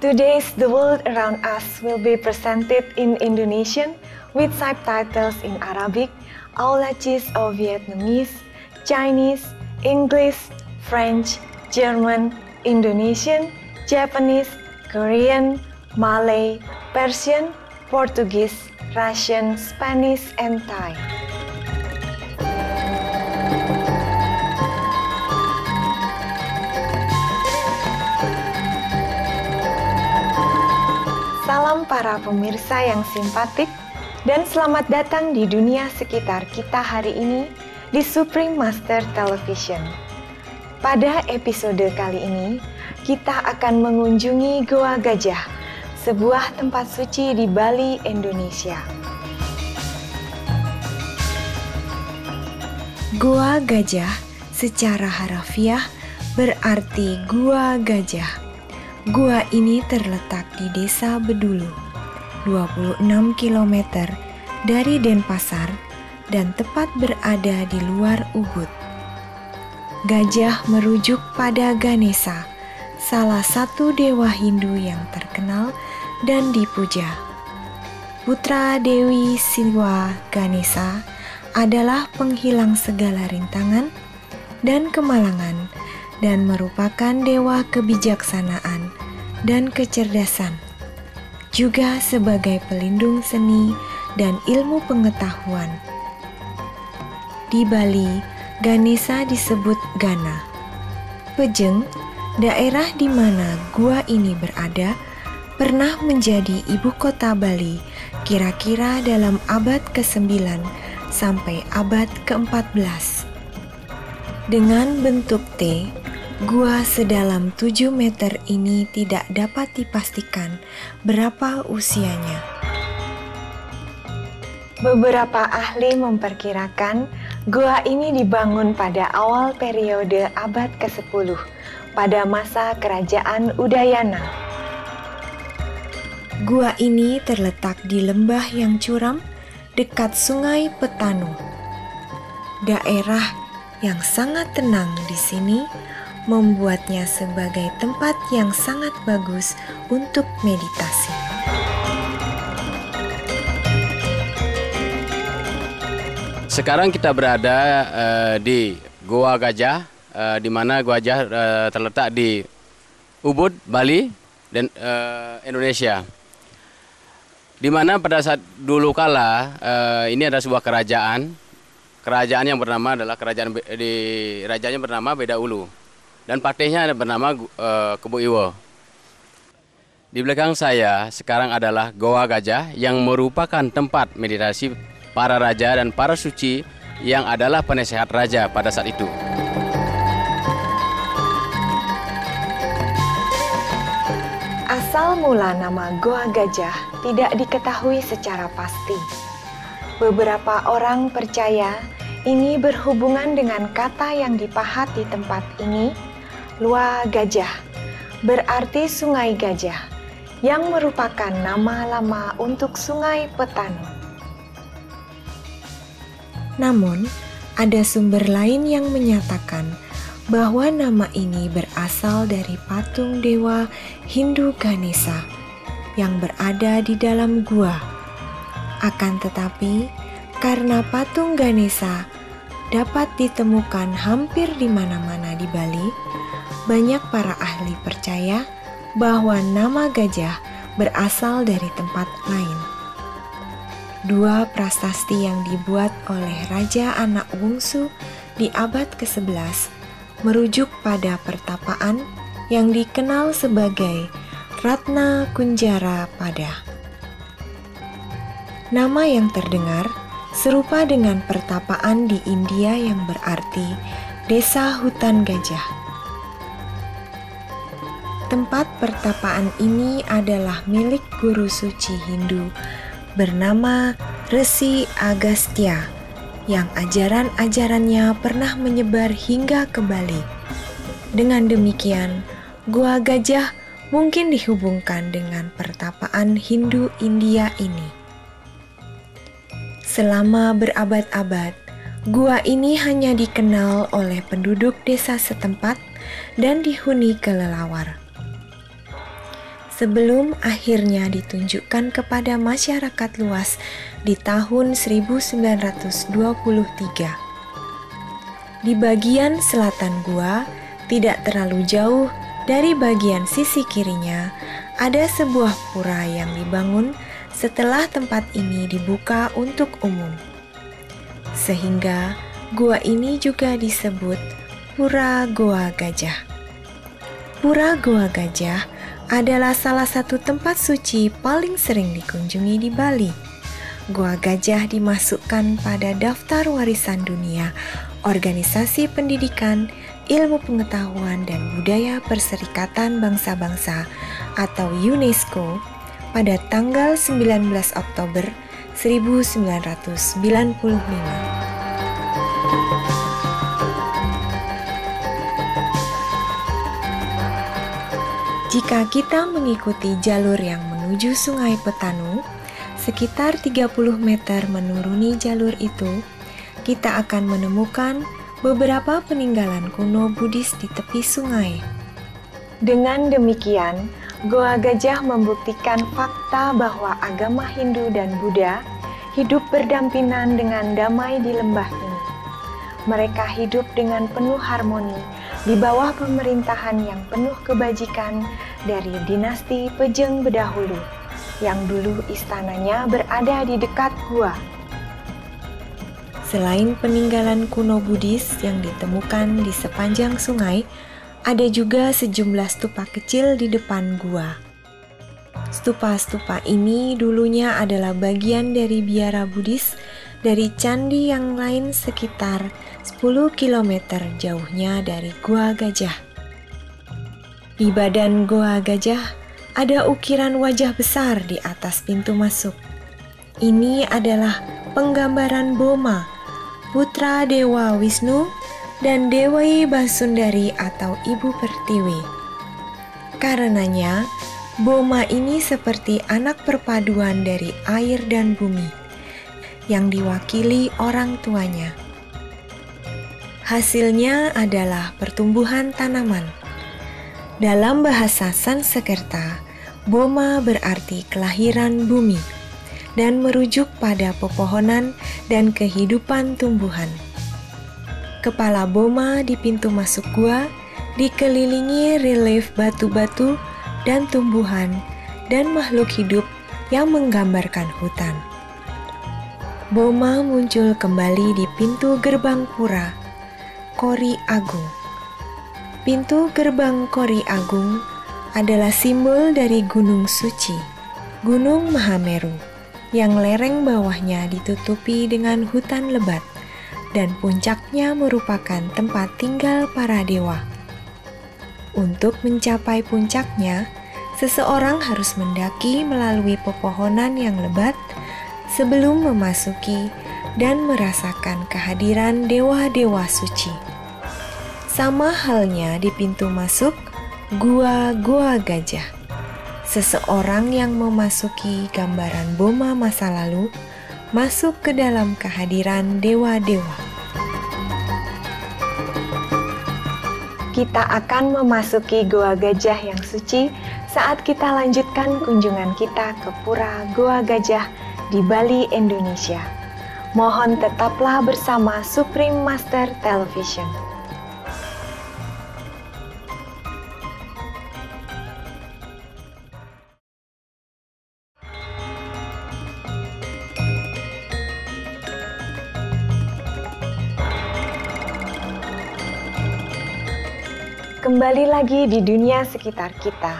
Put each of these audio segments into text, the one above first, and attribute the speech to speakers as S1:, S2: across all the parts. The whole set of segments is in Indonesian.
S1: Today's The World Around Us will be presented in Indonesian with subtitles in Arabic, Aulacese or Vietnamese, Chinese, English, French, German, Indonesian, Japanese, Korean, Malay, Persian, Portuguese, Russian, Spanish, and Thai. Salam para pemirsa yang simpatik dan selamat datang di dunia sekitar kita hari ini di Supreme Master Television. Pada episode kali ini, kita akan mengunjungi Goa Gajah, sebuah tempat suci di Bali, Indonesia. Goa Gajah secara harafiah berarti Gua Gajah. Gua ini terletak di Desa Bedulu, 26 km dari Denpasar dan tepat berada di luar Ubud. Gajah merujuk pada Ganesha, salah satu dewa Hindu yang terkenal dan dipuja. Putra Dewi Siwa Ganesha adalah penghilang segala rintangan dan kemalangan dan merupakan dewa kebijaksanaan dan kecerdasan, juga sebagai pelindung seni dan ilmu pengetahuan. Di Bali, Ganesha disebut Gana. Pejeng, daerah di mana gua ini berada, pernah menjadi ibu kota Bali kira-kira dalam abad ke-9 sampai abad ke-14. Dengan bentuk T, gua sedalam 7 meter ini tidak dapat dipastikan berapa usianya. Beberapa ahli memperkirakan gua ini dibangun pada awal periode abad ke-10 pada masa kerajaan Udayana. Gua ini terletak di lembah yang curam dekat Sungai Petanu. Daerah yang sangat tenang di sini membuatnya sebagai tempat yang sangat bagus untuk meditasi.
S2: Sekarang kita berada di Goa Gajah, di mana Goa Gajah terletak di Ubud, Bali, dan Indonesia. Di mana pada saat dulu kala ini ada sebuah kerajaan yang bernama adalah rajanya bernama Bedaulu dan patihnya bernama Kebu Iwo. Di belakang saya sekarang adalah Goa Gajah yang merupakan tempat meditasi para raja dan para suci yang adalah penasehat raja pada saat itu.
S1: Asal mula nama Goa Gajah tidak diketahui secara pasti. Beberapa orang percaya ini berhubungan dengan kata yang dipahat di tempat ini, Lua Gajah, berarti Sungai Gajah, yang merupakan nama lama untuk Sungai Petanu. Namun, ada sumber lain yang menyatakan bahwa nama ini berasal dari patung dewa Hindu Ganesha yang berada di dalam gua. Akan tetapi, karena patung Ganesha dapat ditemukan hampir di mana-mana di Bali, banyak para ahli percaya bahwa nama gajah berasal dari tempat lain. Dua prasasti yang dibuat oleh Raja Anak Wungsu di abad ke-11 merujuk pada pertapaan yang dikenal sebagai Ratna Kunjara Pada. Nama yang terdengar serupa dengan pertapaan di India yang berarti Desa Hutan Gajah. Tempat pertapaan ini adalah milik guru suci Hindu bernama Resi Agastya yang ajaran-ajarannya pernah menyebar hingga ke Bali. Dengan demikian, Goa Gajah mungkin dihubungkan dengan pertapaan Hindu India ini. Selama berabad-abad, gua ini hanya dikenal oleh penduduk desa setempat dan dihuni kelelawar. sebelum akhirnya ditunjukkan kepada masyarakat luas di tahun 1923. Di bagian selatan gua, tidak terlalu jauh dari bagian sisi kirinya, ada sebuah pura yang dibangun setelah tempat ini dibuka untuk umum. Sehingga gua ini juga disebut Pura Goa Gajah. Pura Goa Gajah adalah salah satu tempat suci paling sering dikunjungi di Bali. Goa Gajah dimasukkan pada daftar warisan dunia Organisasi Pendidikan, Ilmu Pengetahuan dan Budaya Perserikatan Bangsa-Bangsa atau UNESCO pada tanggal 19 Oktober 1995. Jika kita mengikuti jalur yang menuju Sungai Petanu, sekitar 30 meter menuruni jalur itu, kita akan menemukan beberapa peninggalan kuno Buddhis di tepi sungai. Dengan demikian, Goa Gajah membuktikan fakta bahwa agama Hindu dan Buddha hidup berdampingan dengan damai di lembah ini. Mereka hidup dengan penuh harmoni di bawah pemerintahan yang penuh kebajikan dari dinasti Pejeng Bedahulu, yang dulu istananya berada di dekat gua. Selain peninggalan kuno Buddhis yang ditemukan di sepanjang sungai, ada juga sejumlah stupa kecil di depan gua. Stupa-stupa ini dulunya adalah bagian dari biara Buddhis dari candi yang lain sekitar 10 km jauhnya dari Goa Gajah. Di badan Goa Gajah ada ukiran wajah besar di atas pintu masuk. Ini adalah penggambaran Boma, putra Dewa Wisnu dan Dewi Basundari atau Ibu Pertiwi. Karenanya, Boma ini seperti anak perpaduan dari air dan bumi, yang diwakili orang tuanya. Hasilnya adalah pertumbuhan tanaman. Dalam bahasa Sanskerta, Boma berarti kelahiran bumi dan merujuk pada pepohonan dan kehidupan tumbuhan. Kepala Boma di pintu masuk gua dikelilingi relief batu-batu dan tumbuhan dan makhluk hidup yang menggambarkan hutan. Boma muncul kembali di pintu gerbang pura Kori Agung. Pintu gerbang Kori Agung adalah simbol dari Gunung Suci, Gunung Mahameru, yang lereng bawahnya ditutupi dengan hutan lebat dan puncaknya merupakan tempat tinggal para dewa. Untuk mencapai puncaknya, seseorang harus mendaki melalui pepohonan yang lebat sebelum memasuki dan merasakan kehadiran dewa-dewa suci. Sama halnya di pintu masuk Gua Goa Gajah. Seseorang yang memasuki gambaran Boma masa lalu masuk ke dalam kehadiran dewa-dewa. Kita akan memasuki Goa Gajah yang suci saat kita lanjutkan kunjungan kita ke Pura Goa Gajah di Bali, Indonesia. Mohon tetaplah bersama Supreme Master Television. Kembali lagi di dunia sekitar kita.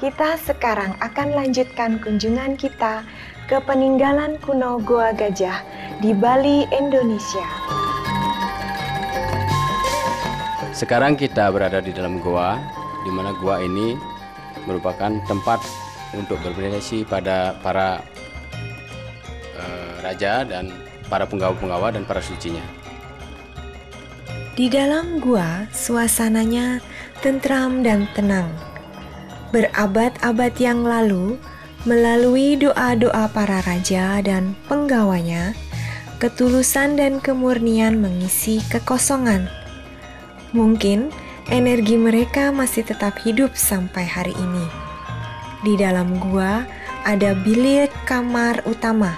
S1: Kita sekarang akan lanjutkan kunjungan kita ke peninggalan kuno Goa Gajah di Bali, Indonesia.
S2: Sekarang kita berada di dalam goa, di mana goa ini merupakan tempat untuk bermeditasi pada para raja dan para penggawa-penggawa dan para sucinya.
S1: Di dalam gua, suasananya tentram dan tenang. Berabad-abad yang lalu, melalui doa-doa para raja dan penggawanya, ketulusan dan kemurnian mengisi kekosongan. Mungkin energi mereka masih tetap hidup sampai hari ini. Di dalam gua ada bilik kamar utama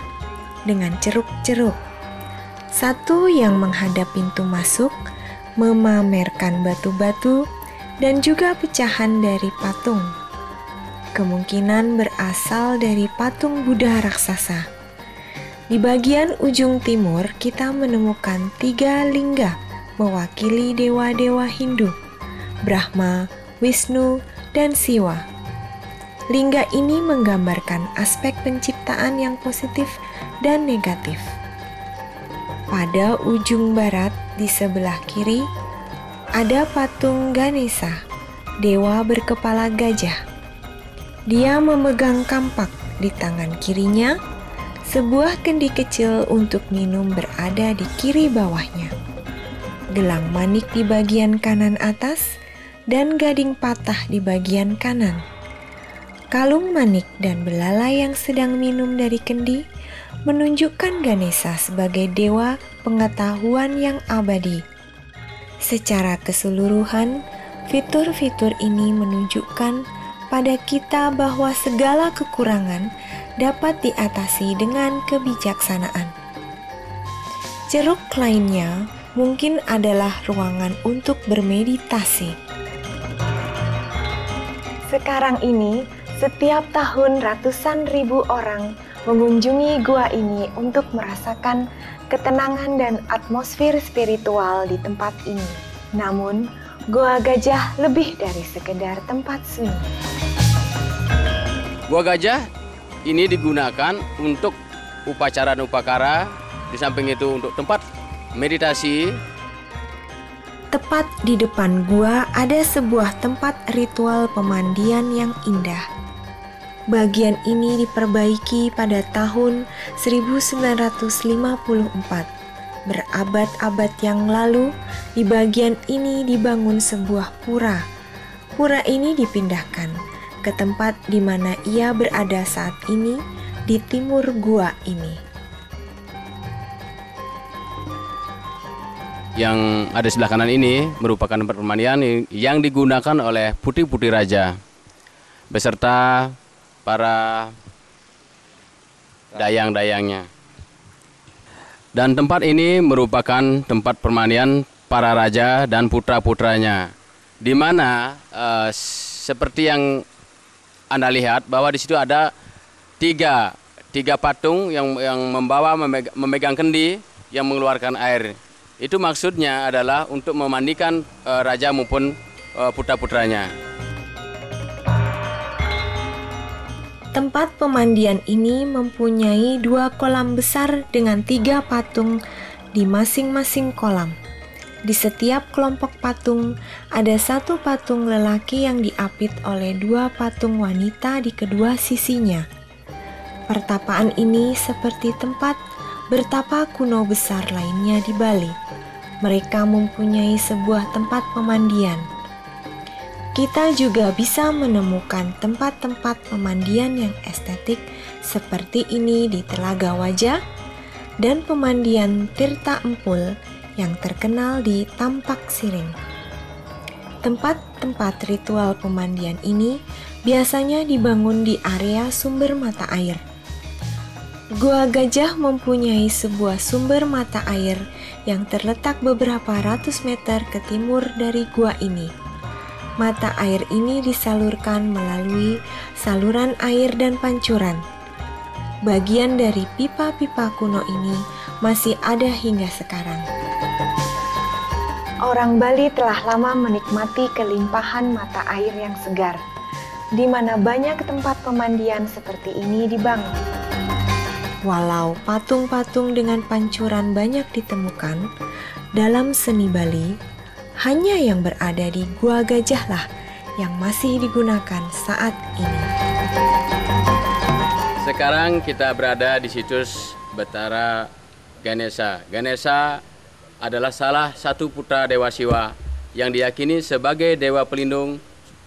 S1: dengan ceruk-ceruk. Satu yang menghadap pintu masuk, memamerkan batu-batu dan juga pecahan dari patung. Kemungkinan berasal dari patung Buddha raksasa. Di bagian ujung timur kita menemukan 3 lingga mewakili dewa-dewa Hindu, Brahma, Wisnu, dan Siwa. Lingga ini menggambarkan aspek penciptaan yang positif dan negatif. Pada ujung barat di sebelah kiri ada patung Ganesha, dewa berkepala gajah. Dia memegang kampak di tangan kirinya, sebuah kendi kecil untuk minum berada di kiri bawahnya. Gelang manik di bagian kanan atas dan gading patah di bagian kanan. Kalung manik dan belalai yang sedang minum dari kendi menunjukkan Ganesha sebagai dewa pengetahuan yang abadi. Secara keseluruhan, fitur-fitur ini menunjukkan pada kita bahwa segala kekurangan dapat diatasi dengan kebijaksanaan. Ceruk lainnya mungkin adalah ruangan untuk bermeditasi. Sekarang ini, setiap tahun ratusan ribu orang mengunjungi gua ini untuk merasakan ketenangan dan atmosfer spiritual di tempat ini. Namun, Gua Gajah lebih dari sekedar tempat sunyi.
S2: Gua Gajah ini digunakan untuk upacara-upacara, di samping itu untuk tempat meditasi.
S1: Tepat di depan gua ada sebuah tempat ritual pemandian yang indah. Bagian ini diperbaiki pada tahun 1954. Berabad-abad yang lalu, di bagian ini dibangun sebuah pura. Pura ini dipindahkan ke tempat di mana ia berada saat ini, di timur gua ini.
S2: Yang ada sebelah kanan ini merupakan tempat pemandian yang digunakan oleh putri-putri raja beserta para dayang-dayangnya. Dan tempat ini merupakan tempat permandian para raja dan putra-putranya, di mana seperti yang Anda lihat bahwa di situ ada tiga patung yang memegang kendi yang mengeluarkan air. Itu maksudnya adalah untuk memandikan raja maupun putra-putranya.
S1: Tempat pemandian ini mempunyai 2 kolam besar dengan 3 patung di masing-masing kolam. Di setiap kelompok patung ada 1 patung lelaki yang diapit oleh 2 patung wanita di kedua sisinya. Pertapaan ini seperti tempat bertapa kuno besar lainnya di Bali. Mereka mempunyai sebuah tempat pemandian. Kita juga bisa menemukan tempat-tempat pemandian yang estetik seperti ini di Telaga Wajah dan pemandian Tirta Empul yang terkenal di Tampak Siring. Tempat-tempat ritual pemandian ini biasanya dibangun di area sumber mata air. Gua Gajah mempunyai sebuah sumber mata air yang terletak beberapa ratus meter ke timur dari gua ini. Mata air ini disalurkan melalui saluran air dan pancuran. Bagian dari pipa-pipa kuno ini masih ada hingga sekarang. Orang Bali telah lama menikmati kelimpahan mata air yang segar, di mana banyak tempat pemandian seperti ini dibangun. Walau patung-patung dengan pancuran banyak ditemukan dalam seni Bali, hanya yang berada di Gua Gajah lah yang masih digunakan saat ini.
S2: Sekarang kita berada di situs Betara Ganesha. Ganesha adalah salah satu putra Dewa Siwa yang diyakini sebagai dewa pelindung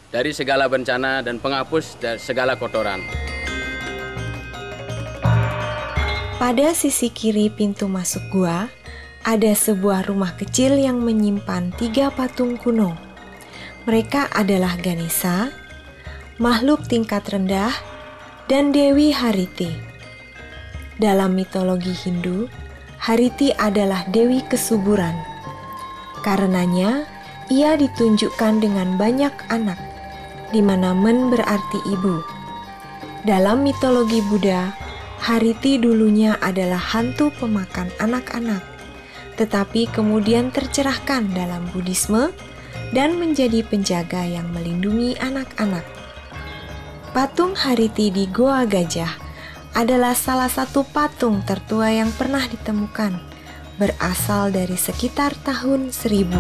S2: dari segala bencana dan penghapus dari segala kotoran.
S1: Pada sisi kiri pintu masuk gua, ada sebuah rumah kecil yang menyimpan 3 patung kuno. Mereka adalah Ganesha, makhluk tingkat rendah, dan Dewi Hariti. Dalam mitologi Hindu, Hariti adalah Dewi kesuburan. Karenanya, ia ditunjukkan dengan banyak anak, di mana Men berarti ibu. Dalam mitologi Buddha, Hariti dulunya adalah hantu pemakan anak-anak, tetapi kemudian tercerahkan dalam Buddhisme dan menjadi penjaga yang melindungi anak-anak. Patung Hariti di Goa Gajah adalah salah satu patung tertua yang pernah ditemukan, berasal dari sekitar tahun 1000.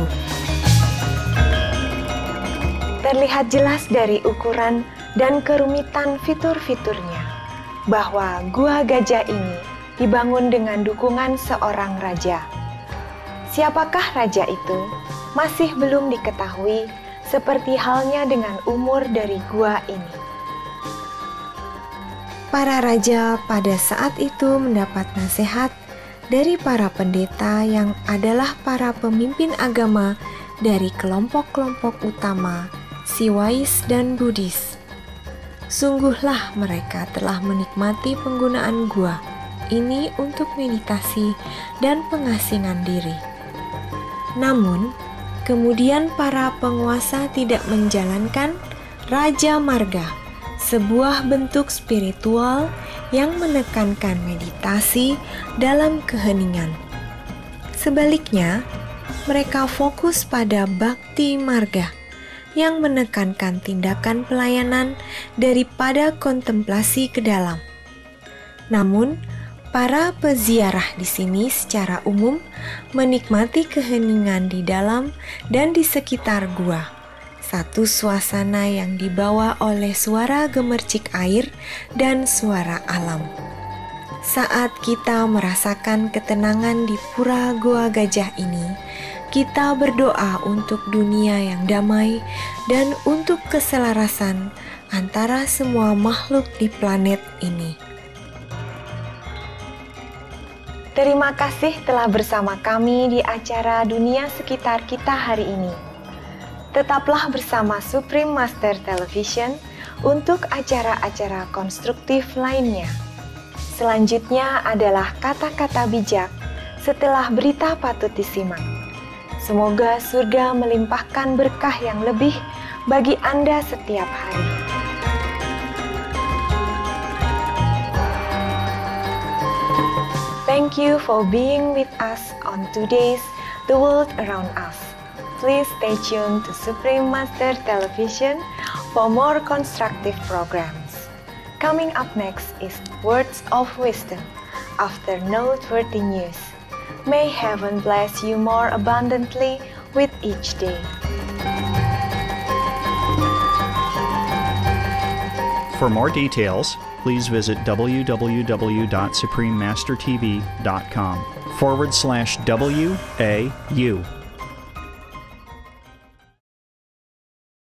S1: Terlihat jelas dari ukuran dan kerumitan fitur-fiturnya bahwa Gua Gajah ini dibangun dengan dukungan seorang raja. Siapakah raja itu? Masih belum diketahui, seperti halnya dengan umur dari gua ini. Para raja pada saat itu mendapat nasihat dari para pendeta yang adalah para pemimpin agama dari kelompok-kelompok utama Siwais dan Buddhis. Sungguhlah mereka telah menikmati penggunaan gua ini untuk meditasi dan pengasingan diri. Namun, kemudian para penguasa tidak menjalankan Raja Marga, sebuah bentuk spiritual yang menekankan meditasi dalam keheningan. Sebaliknya, mereka fokus pada Bhakti Marga yang menekankan tindakan pelayanan daripada kontemplasi ke dalam. Namun, para peziarah di sini secara umum menikmati keheningan di dalam dan di sekitar gua. Satu suasana yang dibawa oleh suara gemercik air dan suara alam. Saat kita merasakan ketenangan di Pura Goa Gajah ini, kita berdoa untuk dunia yang damai dan untuk keselarasan antara semua makhluk di planet ini. Terima kasih telah bersama kami di acara Dunia Sekitar Kita hari ini. Tetaplah bersama Supreme Master Television untuk acara-acara konstruktif lainnya. Selanjutnya adalah kata-kata bijak setelah berita patut disimak. Semoga surga melimpahkan berkah yang lebih bagi Anda setiap hari. Thank you for being with us on today's The World Around Us. Please stay tuned to Supreme Master Television for more constructive programs. Coming up next is Words of Wisdom after noteworthy news. May heaven bless you more abundantly with each day.
S3: For more details, please visit www.suprememastertv.com/WAU.